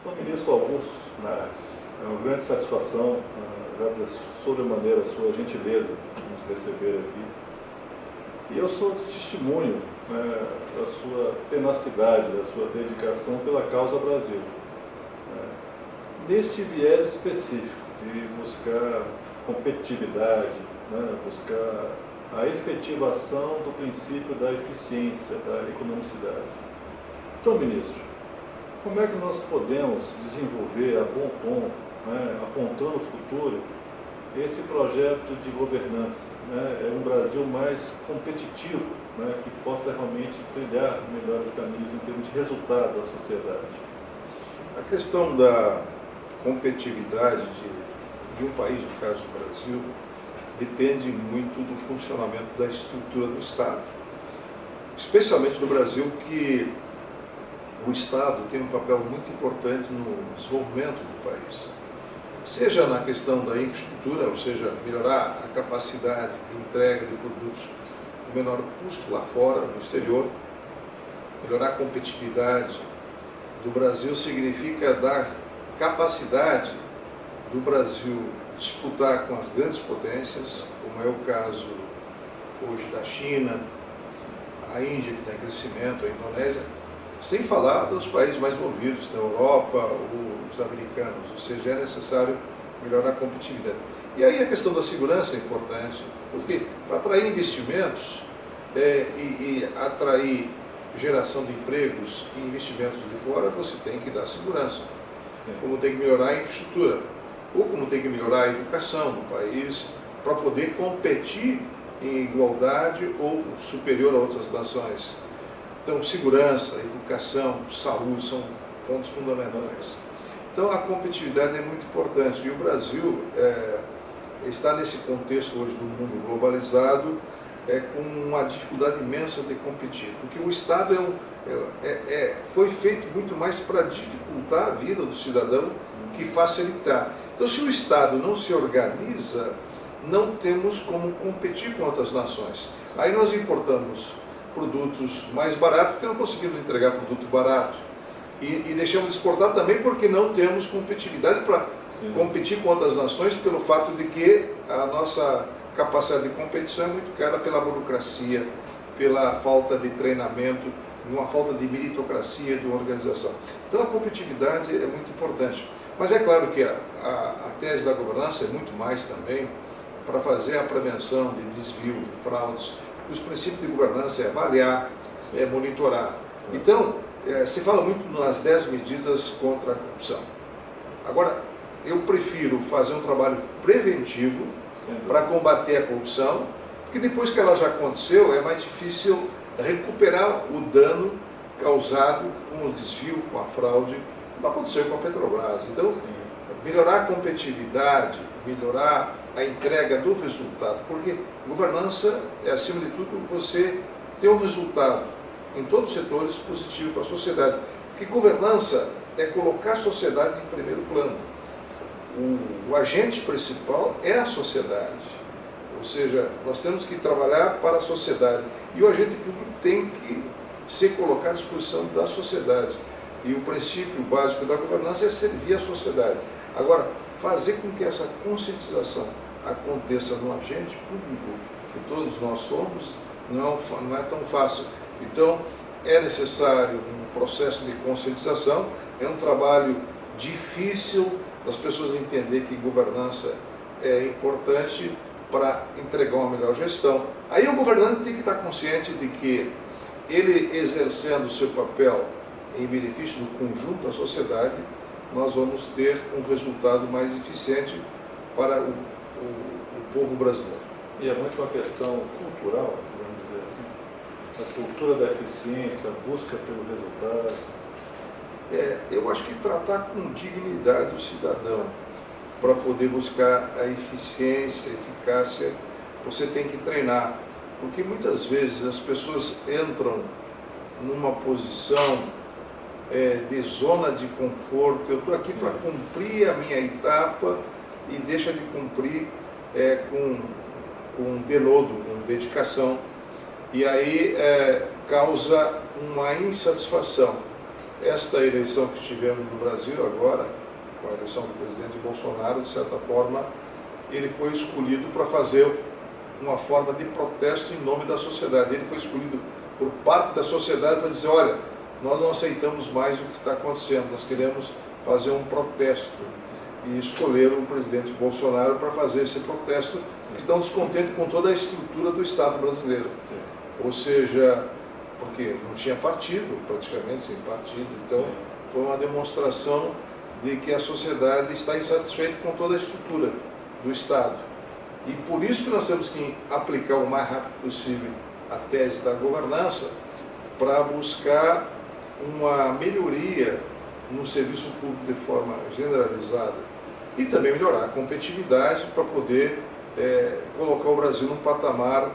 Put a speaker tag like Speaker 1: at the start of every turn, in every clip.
Speaker 1: Sou ministro Augusto Nardes. É uma grande satisfação, agradeço sobremaneira a sua gentileza de nos receber aqui. E eu sou testemunho, né, da sua tenacidade, da sua dedicação pela causa Brasil. Nesse viés específico de buscar competitividade, né, buscar a efetivação do princípio da eficiência, da economicidade. Então, ministro, como é que nós podemos desenvolver a bom tom, né, apontando o futuro, esse projeto de governança, né, é um Brasil mais competitivo, né, que possa realmente trilhar melhores caminhos em termos de resultado da sociedade?
Speaker 2: A questão da competitividade de um país, no caso do Brasil, depende muito do funcionamento da estrutura do Estado. Especialmente no Brasil, que o Estado tem um papel muito importante no desenvolvimento do país. Seja na questão da infraestrutura, ou seja, melhorar a capacidade de entrega de produtos com menor custo lá fora, no exterior. Melhorar a competitividade do Brasil significa dar capacidade do Brasil disputar com as grandes potências, como é o caso hoje da China, a Índia, que está em crescimento, a Indonésia, sem falar dos países mais envolvidos, da Europa, os americanos, ou seja, é necessário melhorar a competitividade. E aí a questão da segurança é importante, porque para atrair investimentos e atrair geração de empregos e investimentos de fora, você tem que dar segurança, como tem que melhorar a infraestrutura, ou como tem que melhorar a educação no país, para poder competir em igualdade ou superior a outras nações. Então, segurança, educação, saúde são pontos fundamentais. Então, a competitividade é muito importante. E o Brasil está nesse contexto hoje do mundo globalizado, com uma dificuldade imensa de competir. Porque o Estado foi feito muito mais para dificultar a vida do cidadão que facilitar. Então, se o Estado não se organiza, não temos como competir com outras nações. Aí nós importamos produtos mais baratos porque não conseguimos entregar produto barato. E deixamos de exportar também porque não temos competitividade para competir com outras nações, pelo fato de que a nossa capacidade de competição é muito cara pela burocracia, pela falta de treinamento, uma falta de meritocracia, de organização. Então a competitividade é muito importante. Mas é claro que a tese da governança é muito mais também para fazer a prevenção de desvio, de fraudes. Os princípios de governança é avaliar, é monitorar. Então, se fala muito nas 10 medidas contra a corrupção. Agora, eu prefiro fazer um trabalho preventivo para combater a corrupção, porque depois que ela já aconteceu, é mais difícil recuperar o dano causado com o desvio, com a fraude, como aconteceu com a Petrobras. Então, melhorar a competitividade, melhorar a entrega do resultado, porque governança é, acima de tudo, você ter um resultado em todos os setores positivo para a sociedade. Porque governança é colocar a sociedade em primeiro plano. O agente principal é a sociedade, ou seja, nós temos que trabalhar para a sociedade e o agente público tem que ser colocado à disposição da sociedade. E o princípio básico da governança é servir a sociedade. Agora, fazer com que essa conscientização aconteça no agente público, que todos nós somos, não é tão fácil. Então, é necessário um processo de conscientização, é um trabalho difícil das pessoas entenderem que governança é importante para entregar uma melhor gestão. Aí o governante tem que estar consciente de que ele exercendo o seu papel em benefício do conjunto da sociedade, nós vamos ter um resultado mais eficiente para o povo brasileiro.
Speaker 1: E é muito uma questão cultural, vamos dizer assim, a cultura da eficiência, a busca pelo resultado.
Speaker 2: Eu acho que tratar com dignidade o cidadão, para poder buscar a eficiência, a eficácia, você tem que treinar. Porque muitas vezes as pessoas entram numa posição de zona de conforto. Eu estou aqui para cumprir a minha etapa e deixa de cumprir com denodo, com dedicação. E aí causa uma insatisfação. esta eleição que tivemos no Brasil agora, com a eleição do presidente Bolsonaro, de certa forma, ele foi escolhido para fazer uma forma de protesto em nome da sociedade. Ele foi escolhido por parte da sociedade para dizer, olha, nós não aceitamos mais o que está acontecendo, nós queremos fazer um protesto. E escolheram o presidente Bolsonaro para fazer esse protesto, que estão descontentes com toda a estrutura do Estado brasileiro. Ou seja, porque não tinha partido, praticamente sem partido, então foi uma demonstração de que a sociedade está insatisfeita com toda a estrutura do Estado. E por isso que nós temos que aplicar o mais rápido possível a tese da governança para buscar uma melhoria no serviço público de forma generalizada e também melhorar a competitividade para poder colocar o Brasil num patamar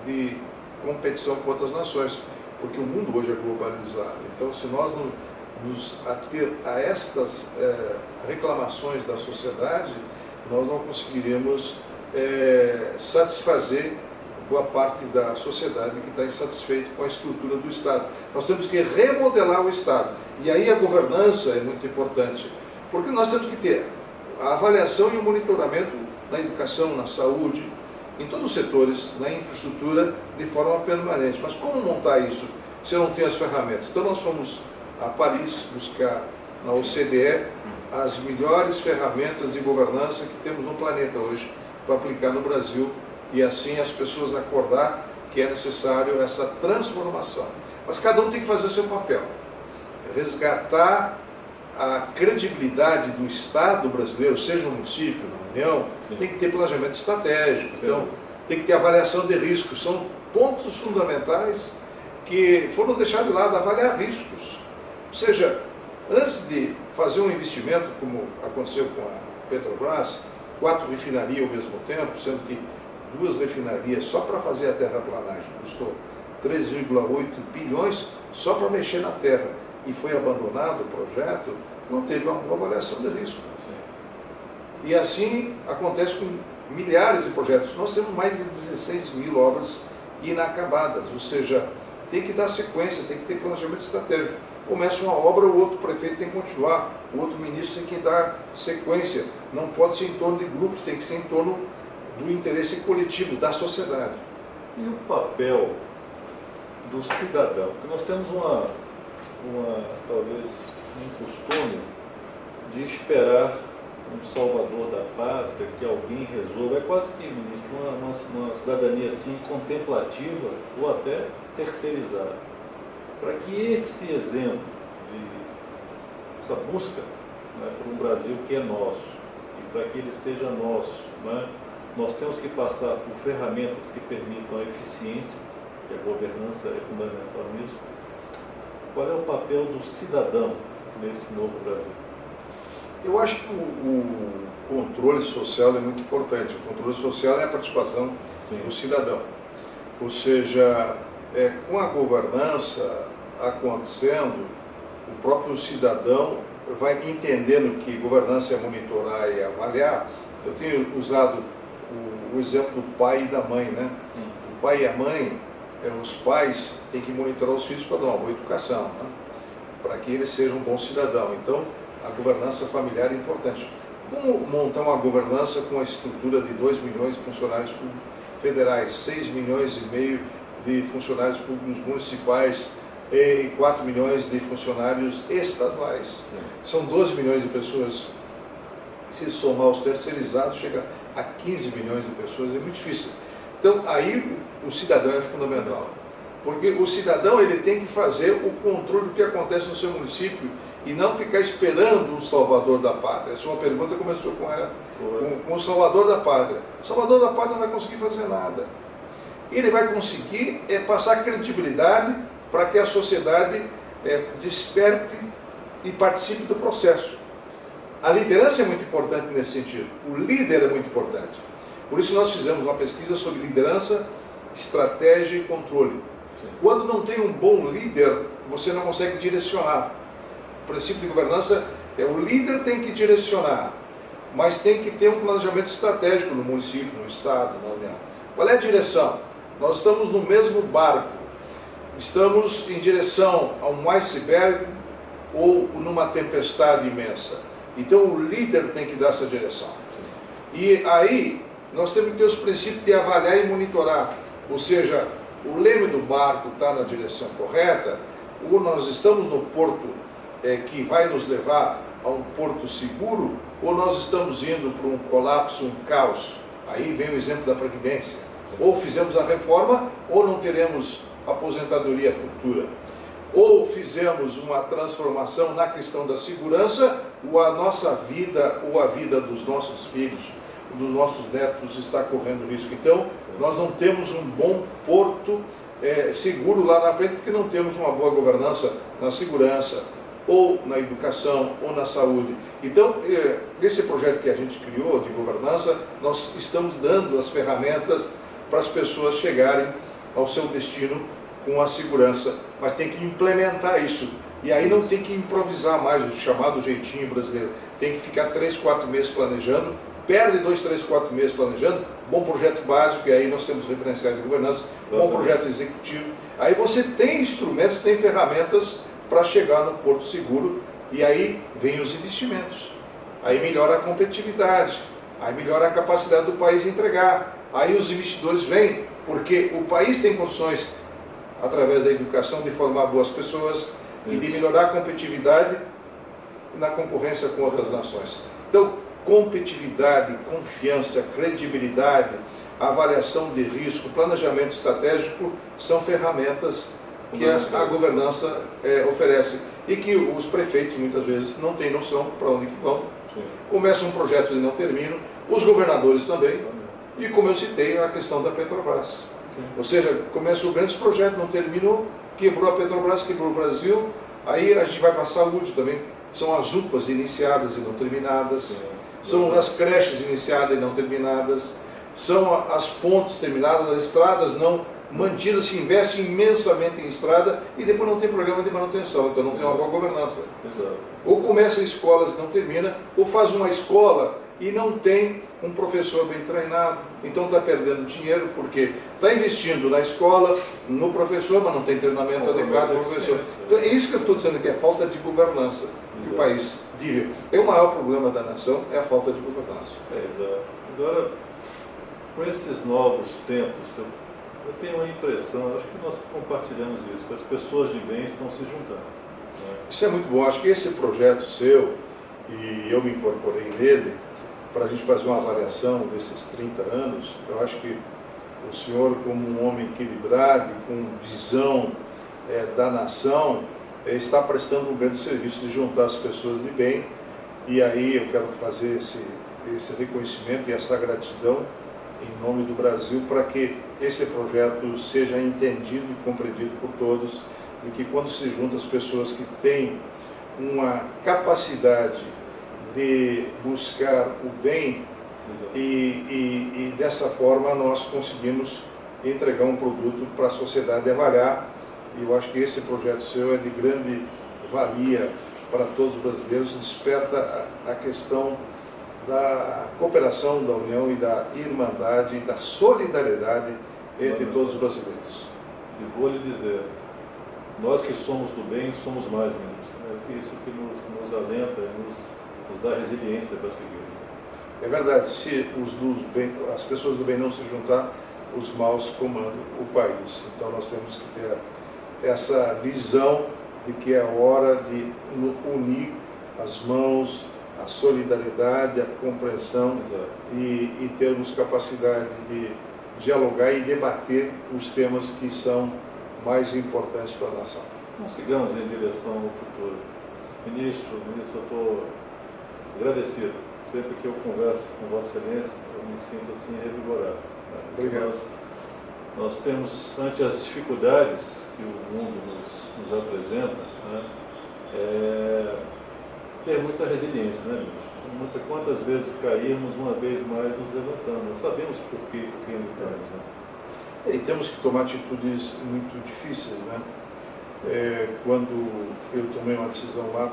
Speaker 2: de competição com outras nações, porque o mundo hoje é globalizado. Então, se nós nos ater a estas reclamações da sociedade, nós não conseguiremos satisfazer boa parte da sociedade que está insatisfeita com a estrutura do Estado. Nós temos que remodelar o Estado. E aí a governança é muito importante, porque nós temos que ter a avaliação e o monitoramento na educação, na saúde, em todos os setores, na infraestrutura, de forma permanente. Mas como montar isso se eu não tenho as ferramentas? Então nós fomos a Paris buscar na OCDE as melhores ferramentas de governança que temos no planeta hoje para aplicar no Brasil e assim as pessoas acordar que é necessário essa transformação. Mas cada um tem que fazer o seu papel. Resgatar a credibilidade do Estado brasileiro, seja no município, na União, tem que ter planejamento estratégico, então tem que ter avaliação de riscos. São pontos fundamentais que foram deixados de lado, avaliar riscos. Ou seja, antes de fazer um investimento, como aconteceu com a Petrobras, 4 refinarias ao mesmo tempo, sendo que 2 refinarias só para fazer a terraplanagem custou 3,8 bilhões só para mexer na terra, e foi abandonado o projeto, não teve uma boa avaliação de risco. E assim acontece com milhares de projetos. Nós temos mais de 16 mil obras inacabadas, ou seja, tem que dar sequência, tem que ter planejamento estratégico. Começa uma obra, o outro prefeito tem que continuar, o outro ministro tem que dar sequência. Não pode ser em torno de grupos, tem que ser em torno do interesse coletivo, da sociedade.
Speaker 1: E o papel do cidadão? Porque nós temos talvez um costume de esperar um salvador da pátria, que alguém resolva. É quase que, ministro, uma cidadania assim contemplativa ou até terceirizada. Para que esse exemplo, essa busca, né, por um Brasil que é nosso, e para que ele seja nosso, né, nós temos que passar por ferramentas que permitam a eficiência, e a governança é fundamental nisso. Qual é o papel do cidadão nesse novo Brasil?
Speaker 2: Eu acho que o controle social é muito importante. O controle social é a participação do cidadão. Ou seja, com a governança acontecendo, o próprio cidadão vai entendendo que governança é monitorar e avaliar. Eu tenho usado o exemplo do pai e da mãe, né? O pai e a mãe, os pais têm que monitorar os filhos para dar uma boa educação, né? Para que eles sejam um bom cidadão. Então, a governança familiar é importante. Como montar uma governança com a estrutura de 2 milhões de funcionários públicos federais, 6 milhões e meio de funcionários públicos municipais e 4 milhões de funcionários estaduais? São 12 milhões de pessoas. Se somar os terceirizados, chega a 15 milhões de pessoas, é muito difícil. Então, aí o cidadão é fundamental. Porque o cidadão ele tem que fazer o controle do que acontece no seu município e não ficar esperando o salvador da pátria. Essa é uma pergunta que começou com o salvador da pátria. O salvador da pátria não vai conseguir fazer nada. Ele vai conseguir passar credibilidade para que a sociedade desperte e participe do processo. A liderança é muito importante nesse sentido. O líder é muito importante. Por isso nós fizemos uma pesquisa sobre liderança, estratégia e controle. Quando não tem um bom líder, você não consegue direcionar. O princípio de governança é o líder tem que direcionar, mas tem que ter um planejamento estratégico no município, no estado, na União. Qual é a direção? Nós estamos no mesmo barco. estamos em direção a um iceberg ou numa tempestade imensa. Então o líder tem que dar essa direção. E aí nós temos que ter os princípios de avaliar e monitorar. Ou seja, o leme do barco está na direção correta, ou nós estamos no porto que vai nos levar a um porto seguro, ou nós estamos indo para um colapso, um caos. Aí vem o exemplo da Previdência. Ou fizemos a reforma, ou não teremos aposentadoria futura. Ou fizemos uma transformação na questão da segurança, ou a nossa vida, ou a vida dos nossos filhos, dos nossos netos está correndo risco. Então, nós não temos um bom porto seguro lá na frente, porque não temos uma boa governança na segurança, ou na educação, ou na saúde. Então, esse projeto que a gente criou de governança, nós estamos dando as ferramentas para as pessoas chegarem ao seu destino com a segurança, mas tem que implementar isso. E aí não tem que improvisar mais, o chamado jeitinho brasileiro. Tem que ficar 3, 4 meses planejando, perde 2, 3, 4 meses planejando, bom projeto básico, e aí nós temos referenciais de governança, bom projeto executivo. Aí você tem instrumentos, tem ferramentas para chegar no porto seguro, e aí vem os investimentos. Aí melhora a competitividade, aí melhora a capacidade do país entregar. Aí os investidores vêm, porque o país tem condições, através da educação, de formar boas pessoas e de melhorar a competitividade na concorrência com outras nações. Então, competitividade, confiança, credibilidade, avaliação de risco, planejamento estratégico são ferramentas que a governança oferece e que os prefeitos muitas vezes não têm noção para onde que vão. Começam um projeto e não terminam, os governadores também, e como eu citei, a questão da Petrobras. Ou seja, começam grandes projetos, não terminou, quebrou a Petrobras, quebrou o Brasil, aí a gente vai para a saúde também, são as UPAs iniciadas e não terminadas, são as creches iniciadas e não terminadas, são as pontes terminadas, as estradas não mantidas, se investe imensamente em estrada e depois não tem programa de manutenção, então não tem uma boa governança.
Speaker 1: Exato.
Speaker 2: Ou começa escolas e não termina, ou faz uma escola e não tem um professor bem treinado, então está perdendo dinheiro porque está investindo na escola, no professor, mas não tem treinamento adequado para o professor. Então é isso que eu estou dizendo, que é falta de governança que o país vive. É o maior problema da nação, é a falta de governança.
Speaker 1: Exato. Agora, com esses novos tempos, eu tenho uma impressão, acho que nós compartilhamos isso, que as pessoas de bem estão se juntando. Né?
Speaker 2: Isso é muito bom. Acho que esse projeto seu, e eu me incorporei nele, para a gente fazer uma avaliação desses 30 anos, eu acho que o senhor, como um homem equilibrado, com visão da nação, está prestando um grande serviço de juntar as pessoas de bem, e aí eu quero fazer esse reconhecimento e essa gratidão em nome do Brasil, para que esse projeto seja entendido e compreendido por todos, e que quando se juntam as pessoas que têm uma capacidade de buscar o bem e dessa forma nós conseguimos entregar um produto para a sociedade avaliar, e eu acho que esse projeto seu é de grande valia para todos os brasileiros, desperta a questão da cooperação, da união e da irmandade e da solidariedade entre todos os brasileiros.
Speaker 1: E vou lhe dizer, nós que somos do bem, somos mais, ministro. É isso que nos alenta, nos dá resiliência para seguir.
Speaker 2: É verdade, se as pessoas do bem não se juntar, os maus comandam o país. Então nós temos que ter essa visão de que é hora de unir as mãos, a solidariedade, a compreensão e termos capacidade de dialogar e debater os temas que são mais importantes para a nação.
Speaker 1: Não sigamos em direção ao futuro. Ministro, eu estou agradecido. Sempre que eu converso com Vossa Excelência, eu me sinto assim revigorado.
Speaker 2: Obrigado.
Speaker 1: Nós temos, ante as dificuldades que o mundo nos apresenta, ter muita resiliência, né, ministro? Quantas vezes caímos, uma vez mais nos levantamos. Nós sabemos por que lutamos, né?
Speaker 2: E temos que tomar atitudes muito difíceis, né? Quando eu tomei uma decisão lá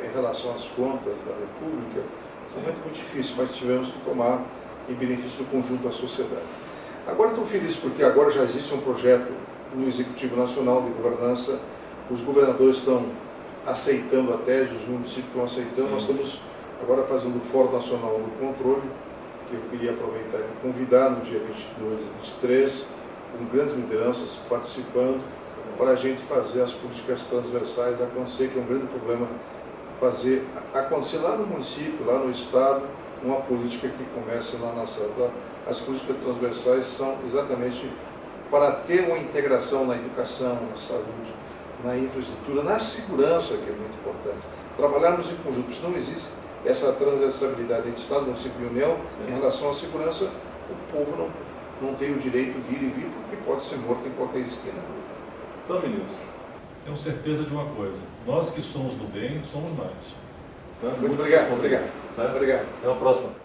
Speaker 2: em relação às contas da República, foi um momento muito difícil, mas tivemos que tomar em benefício do conjunto da sociedade. Agora estou feliz porque agora já existe um projeto no Executivo Nacional de Governança, os governadores estão aceitando a tese, os municípios estão aceitando. Nós estamos agora fazendo o Fórum Nacional do Controle, que eu queria aproveitar e convidar no dia 22 e 23, com grandes lideranças participando, para a gente fazer as políticas transversais acontecer, que é um grande problema, fazer acontecer lá no município, lá no estado, uma política que comece lá na cidade. As políticas transversais são exatamente para ter uma integração na educação, na saúde, na infraestrutura, na segurança, que é muito importante. Trabalharmos em conjunto. Se não existe essa transversalidade entre Estado, município e União, em relação à segurança, o povo não tem o direito de ir e vir, porque pode ser morto em qualquer esquina.
Speaker 1: Então, ministro,
Speaker 3: Tenho certeza de uma coisa, nós que somos do bem, somos mais.
Speaker 2: Muito obrigado. Obrigado.
Speaker 1: Até a próxima.